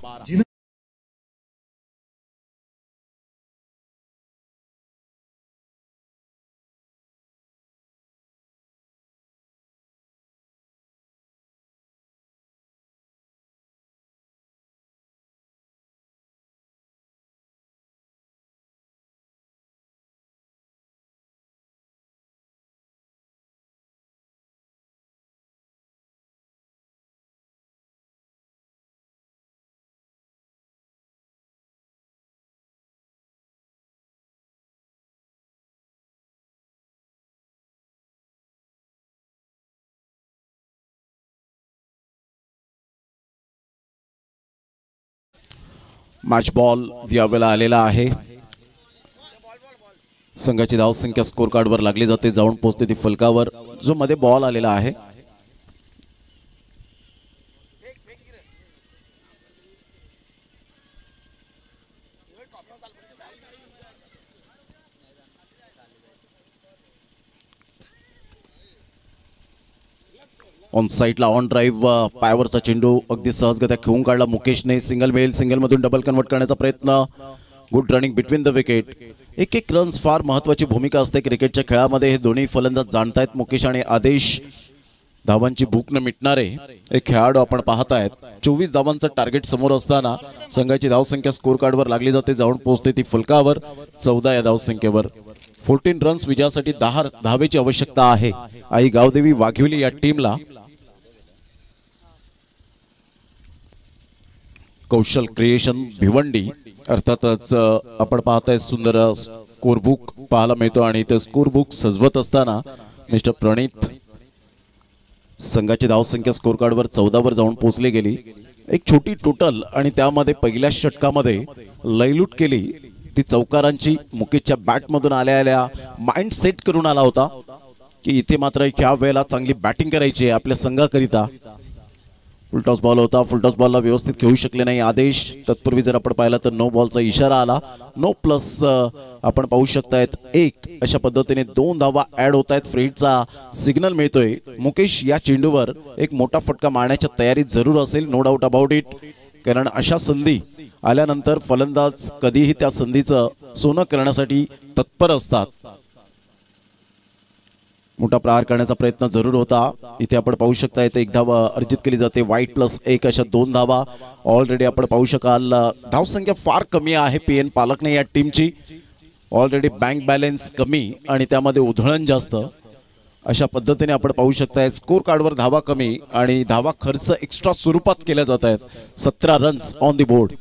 मॅच बॉल यावेळेला आलेला आहे. संघाची धावसंख्या स्कोर कार्डवर लागली जाते. जाऊन पोहोचते ती फलकावर. जो मध्ये बॉल आलेला आहे ऑन साईडला ऑन ड्राईव्ह पायावरचा चेंडू अगदी सहजगत्या खेळून काढला मुकेशने. सिंगल मिळेल. सिंगल मधून डबल कन्वर्ट करण्याचा प्रयत्न. Good running between the wicket. एक रन्स फार महत्वाची भूमिका असते क्रिकेटच्या खेळामध्ये. हे दोन्ही फलंदाज जाणतायत. मुकेश आणि आदेश धावांची भूक न मिटणारे एक खेळाडू आपण पाहतायत. 24 धावांचं टार्गेट समोर असताना संघाची धावसंख्या स्कोर कार्डवर लागली जाते. जाऊन पोहोचते ती फलकावर. 14 या धावसंख्येवर 14 रन्स विजयासाठी 10 धावेची आवश्यकता आहे. आई गावदेवी वाघिवली या टीमला. कौशल क्रिएशन भिवंडी अर्थातच आपण पाहताय सुंदर स्कोर बुक पाहायला मिळतो आणि ते स्कोर बुक सजवत असताना मिस्टर प्रणित. संघाची धावसंख्या स्कोर कार्डवर 14 वर जाऊन पोहोचली गेली. एक छोटी टोटल आणि त्यामध्ये पहिल्या षटकामध्ये लयलूट केली ती चौकारांची. मुकेशच्या बॅटमधून आल्या आल्या माइंड सेट करून आला होता की इथे मात्र ह्या वेळेला चांगली बॅटिंग करायची आहे आपल्या संघाकरिता. फुलटॉस बॉल होता. फुलटॉस बॉलला व्यवस्थित खेळू शकले नाही आदेश. तत्पूर्वी जर आपण पाहिला तर नो बॉलचा इशारा आला. नो प्लस आपण पाहू शकतायत 1 अशा पद्धतीने 2 धावा ऍड होत आहेत. फ्रीडचा सिग्नल मिळतोय. मुकेश या चेंडूवर एक मोठा फटका मारण्याच्या तयारीत जरूर असेल. No doubt about it. कारण अशा संधी आल्यानंतर फलंदाज कधीही त्या संधीचं सोनं करण्यासाठी तत्पर असतात. मोठा प्रहार करण्याचा प्रयत्न जरूर होता. इथे आपण पाहू शकता इथे 1 धावा अर्जित केली जाते. वाईट +1 अशा 2 धावा ऑलरेडी आपण पाहू शकाल. धावसंख्या फार कमी आहे PN पालकने या टीमची. ऑलरेडी बँक बॅलन्स कमी आणि त्यामध्ये उधळण जास्त अशा पद्धतीने आपण पाहू शकताय. स्कोर कार्डवर धावा कमी आणि धावा खर्च एक्स्ट्रा स्वरूपात केल्या जात आहेत. 17 runs on the board.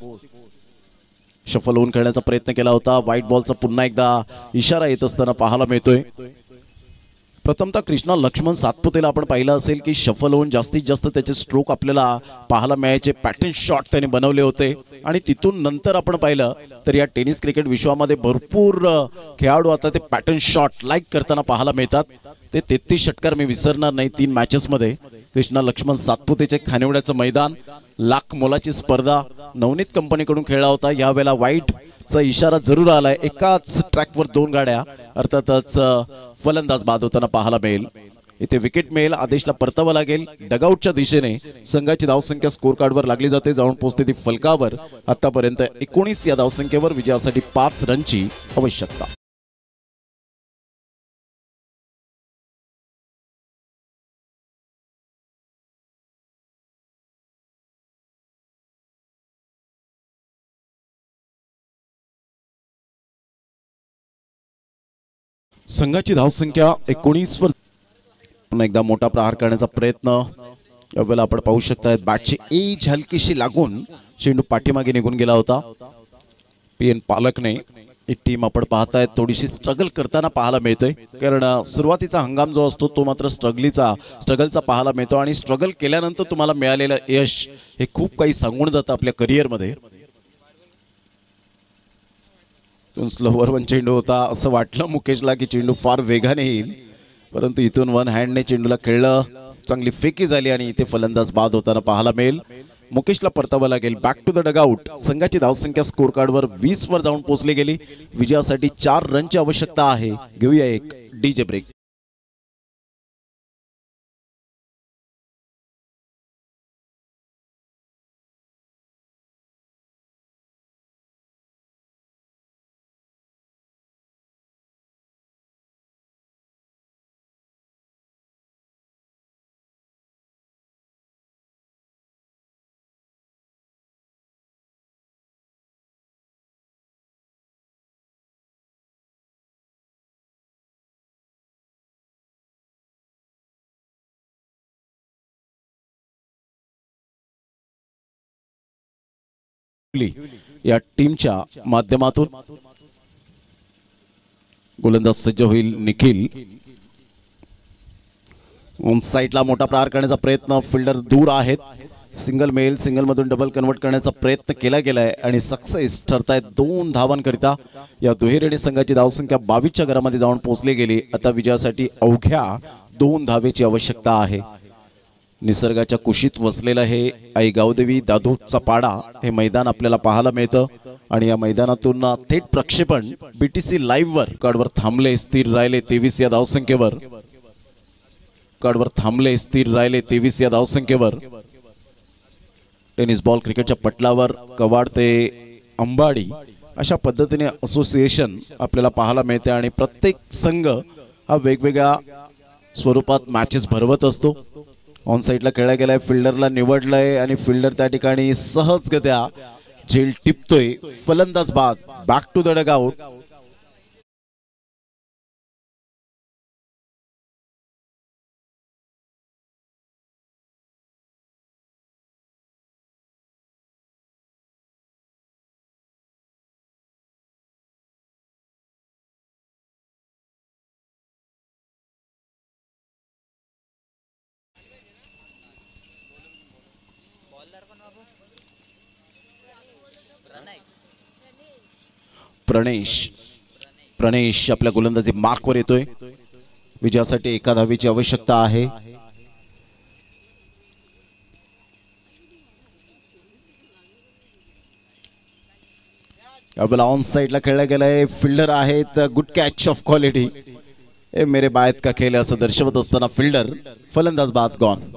Shuffle होऊन खेळण्याचा प्रयत्न केला होता. व्हाईट बॉलचा पुन्हा एकदा इशारा येत असताना पाहायला मिळतोय. प्रथमतः कृष्णा लक्ष्मण सातपुतेला आपण पाहिलं असेल की शफल होऊन जास्तीत जास्त त्याचे स्ट्रोक आपल्याला पाहायला मिळायचे. पॅटर्न शॉट त्याने बनवले होते आणि तिथून नंतर आपण पाहिलं तर या टेनिस क्रिकेट विश्वामध्ये भरपूर खेळाडू आता ते पॅटर्न शॉट लाईक करताना पाहायला मिळतात. ते 33 षटकार मी विसरणार नाही 3 मॅचेसमध्ये. कृष्णा लक्ष्मण सातपुतेचे खानिवड्याचं मैदान, लाख मोलाची स्पर्धा नवनीत कंपनीकडून खेळला होता. यावेळेला वाईटचा इशारा जरूर आलाय. एकाच ट्रॅकवर 2 गाड्या अर्थातच फलंदाज बाद होताना पाहायला मिळेल. इथे विकेट मिळेल, आदेशला परतावं लागेल. डगआउटच्या दिशेने संघाची धावसंख्या स्कोर कार्डवर लागली जाते. जाऊन पोहोचते ती फलकावर. आतापर्यंत 19 या धावसंख्येवर विजयासाठी 5 रनची आवश्यकता. संघाची धावसंख्या 19 वर. पुन्हा एकदा मोठा प्रहार करण्याचा प्रयत्न यावेळेला आपण पाहू शकताय. बॅटची एज हलकीशी लागून चेंडू पाठीमागे निघून गेला होता. PN पालकने ही टीम आपण पाहताय थोडीशी स्ट्रगल करताना पाहायला मिळते. कारण सुरुवातीचा हंगाम जो असतो तो मात्र स्ट्रगलचा पाहायला मिळतो आणि स्ट्रगल केल्यानंतर तुम्हाला मिळालेलं यश हे खूप काही सांगून जातं आपल्या करिअरमध्ये. स्लोवर वन चेंडू होता. असं वाटलं मुकेशला की चेंडू फार वेगाने येईल, परंतु इथून वन हँडने चेंडूला खेळलं. चांगली फेकी झाली आणि इथे फलंदाज बाद होताना पाहायला मिळेल. मुकेशला परतावं लागेल. Back to the dugout. संघाची धावसंख्या स्कोर कार्डवर 20 वर जाऊन पोहोचली गेली. विजयासाठी 4 रनची आवश्यकता आहे. घेऊया एक DJ ब्रेक. या टीमच्या माध्यमातून गोलंदाज सज्ज होईल निखिल. ऑन साइडला मोठा प्रहार करण्याचा प्रयत्न. फिल्डर दूर आहेत. सिंगल मेल सिंगल मधून डबल कन्वर्ट करण्याचा प्रयत्न केला गेलाय आणि सक्सेस ठरतायत 2 धावांकरिता. या दुहेरीने संघाची धावसंख्या 22च्या घरामध्ये जाऊन पोहोचली गेली. आता विजयासाठी अवघ्या 2 धावेची आवश्यकता आहे. निसर्गाच्या कुशीत वसलेलं हे आई गावदेवी दादूचा पाडा हे मैदान आपल्याला पाहायला मिळतं आणि या मैदानातून थेट प्रक्षेपण BTC लाईव्ह वर कार्डवर थांबले स्थिर राहिले 23 या धावसंख्येवर. कार्डवर थांबले स्थिर राहिले 23 या धावसंख्येवर. टेनिस बॉल क्रिकेटच्या पटलावर कवाड ते अंबाडी अशा पद्धतीने असोसिएशन आपल्याला पाहायला मिळते आणि प्रत्येक संघ हा वेगवेगळ्या स्वरूपात मॅचेस भरवत असतो. ऑन साइडला खेळला गेलाय. फिल्डरला निवडलंय आणि फिल्डर त्या ठिकाणी सहजगत्या झेल टिपतोय. फलंदाज बाद. Back to the dugout. Pranesh आपल्या गोलंदाजी मार्कवर येतोय. विजयासाठी 1 धावेची आवश्यकता आहे. यावेळेला ऑन साइडला खेळला गेलाय. फिल्डर आहेत. Good catch of quality. हे मेरे बायत का खेळ असं दर्शवत असताना फिल्डर. फलंदाज बाद गॉन.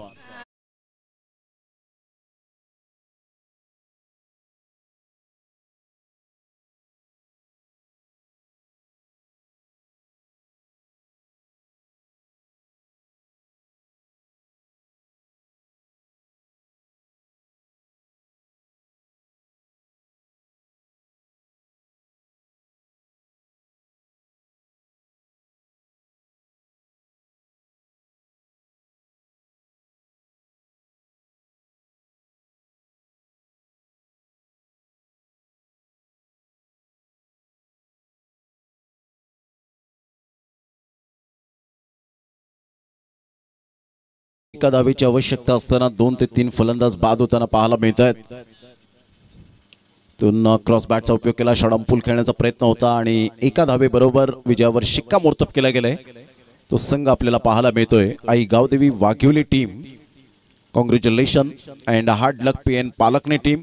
एका धावेची आवश्यकता असताना 2 ते 3 फलंदाज बाद होताना पाहायला मिळत आहेत. क्रॉस बॅटचा उपयोग केला, षडंपूल खेळण्याचा प्रयत्न होता आणि एका धावेबरोबर विजयावर शिक्कामोर्तब केला गेलाय. तो संघ आपल्याला पाहायला मिळतोय. Aai Gavdevi Waghivali team, congratulation and hard luck PN पालकने टीम.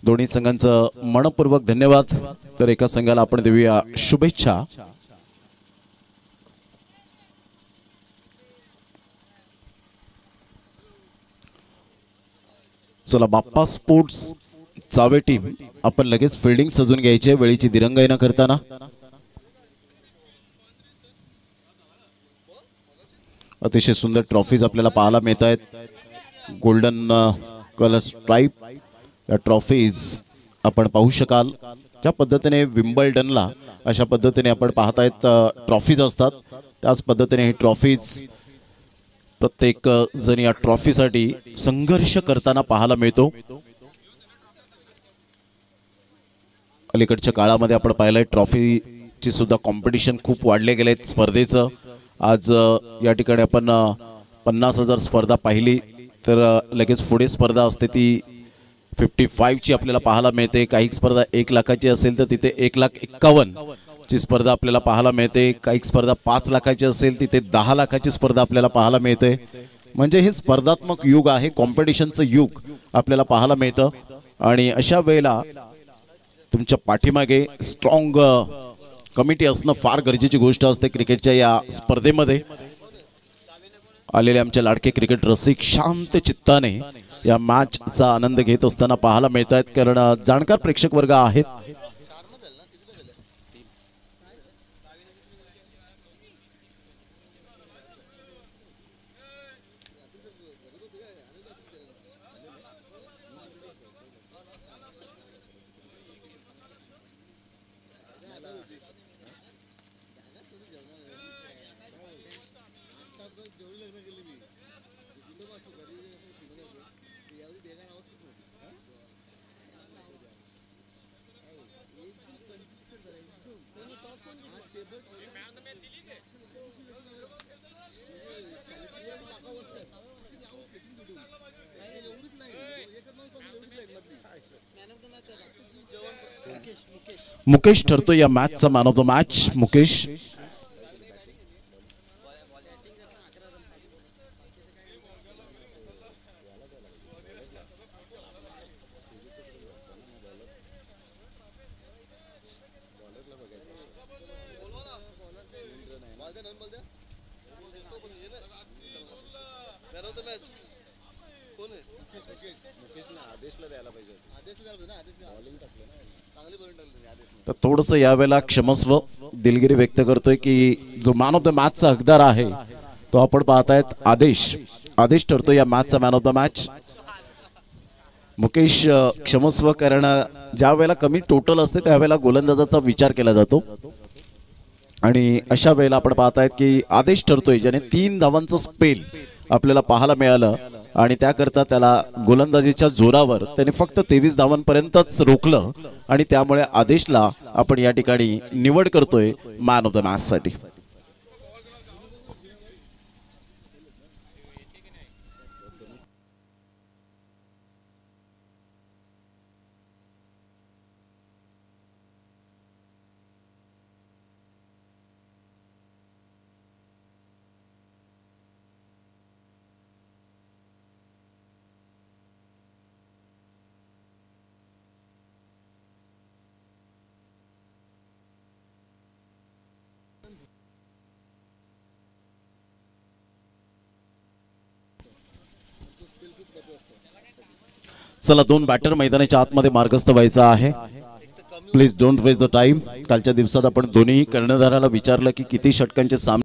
दोन्ही संघांचं मनपूर्वक धन्यवाद. तर एका संघाला आपण देऊया शुभेच्छा. चला बाप्पा स्पोर्ट्स चावे टीम, आपण लगेच फिल्डिंग सजून घ्यायची वेळीची दिरंगाई न करताना. अतिशय सुंदर ट्रॉफीज आपल्याला पाहायला मिळत आहेत. गोल्डन कलर स्ट्राइप या ट्रॉफीज आपण पाहू शकाल. ज्या पद्धतीने विम्बल्डनला अशा पद्धतीने आपण पाहतायत ट्रॉफीज असतात, त्याच पद्धतीने हे ट्रॉफीज प्रत्येक जण या ट्रॉफीसाठी संघर्ष करताना पाहायला मिळतो. अलीकडच्या काळामध्ये आपण पाहिलंय ट्रॉफीची सुद्धा कॉम्पिटिशन खूप वाढले गेले स्पर्धेचं. आज या ठिकाणी आपण 50,000 स्पर्धा पाहिली तर लगेच पुढे स्पर्धा असते ती 55 ची आपल्याला पाहायला मिळते. काही स्पर्धा 1 लाखाची असेल तर तिथे 1,51,000 ची स्पर्धा आपल्याला पाहायला मिळते. काही स्पर्धा 5 लाखाची असेल तिथे 10 लाखाची स्पर्धा आपल्याला पाहायला मिळते. म्हणजे हे स्पर्धात्मक युग आहे, कॉम्पिटिशनचं युग आपल्याला पाहायला मिळतं. आणि अशा वेळेला तुमच्या पाठीमागे स्ट्रॉंग कमिटी असणं फार गरजेची गोष्ट असते. क्रिकेटच्या या स्पर्धेमध्ये आलेले आमचे लाडके क्रिकेट रसिक शांत चित्ताने या मॅचचा आनंद घेत असताना पाहायला मिळत आहेत, कारण जाणकार प्रेक्षक वर्ग आहेत. मुकेश ठरतो या मॅचचा man of the match. Mukesh तर थोडस यावेळेला क्षमस्व दिलगिरी व्यक्त करतोय की जो मॅन ऑफ द मॅचचा हकदार आहे तो आपण पाहतायत आदेश ठरतो या मॅचचा man of the match. Mukesh क्षमस्व, कारण ज्या वेळेला कमी टोटल असते त्यावेळेला गोलंदाजाचा विचार केला जातो आणि अशा वेळेला आपण पाहतायत की आदेश ठरतोय ज्याने 3 धावांचं स्पेल आपल्याला पाहायला मिळालं आणि त्याकरता त्याला गोलंदाजीच्या जोरावर त्याने फक्त 23 धावांपर्यंतच रोखलं आणि त्यामुळे आदेशला आपण या ठिकाणी निवड करतोय मॅन ऑफ द मॅच साठी. चला 2 बॅटर मैदानाच्या आतमध्ये मार्गस्थ व्हायचा आहे. Please don't waste the time. कालच्या दिवसात आपण दोन्ही कर्णधाराला विचारलं की किती षटकांचे सामने